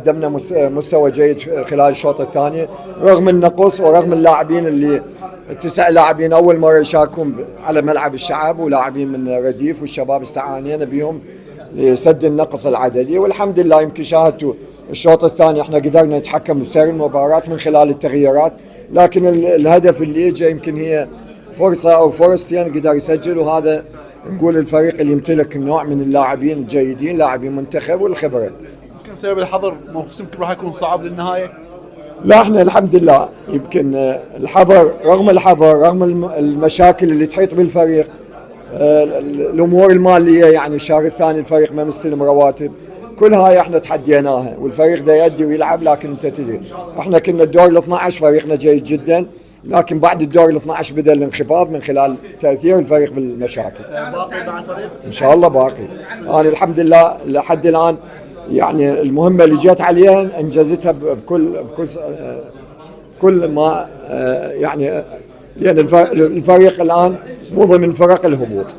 قدمنا مستوى جيد خلال الشوط الثاني رغم النقص ورغم اللاعبين اللي 9 لاعبين أول مرة يشاركون على ملعب الشعب ولاعبين من رديف والشباب استعانينا بهم لسد النقص العددي، والحمد لله يمكن شاهدتوا الشوط الثاني احنا قدرنا نتحكم بسير المباراة من خلال التغييرات، لكن الهدف اللي اجى يمكن هي فرصة أو فرصتين قدر يسجل، وهذا نقول الفريق اللي يمتلك نوع من اللاعبين الجيدين لاعبين منتخب والخبرة. يمكن بسبب الحظر موسمكم راح يكون صعب للنهاية؟ لا احنا الحمد لله يمكن الحظر رغم المشاكل اللي تحيط بالفريق، الامور الماليه يعني الشهر الثاني الفريق ما مستلم رواتب، كل هاي احنا تحديناها والفريق ده يؤدي ويلعب، لكن انت تدري احنا كنا الدور ال 12 فريقنا جيد جدا، لكن بعد الدور ال 12 بدا الانخفاض من خلال تاثير الفريق بالمشاكل. باقي مع الفريق؟ ان شاء الله باقي. انا الحمد لله لحد الان يعني المهمه اللي جت عليها انجزتها بكل ما يعني لان الفريق الان مو ضمن فرق الهبوط.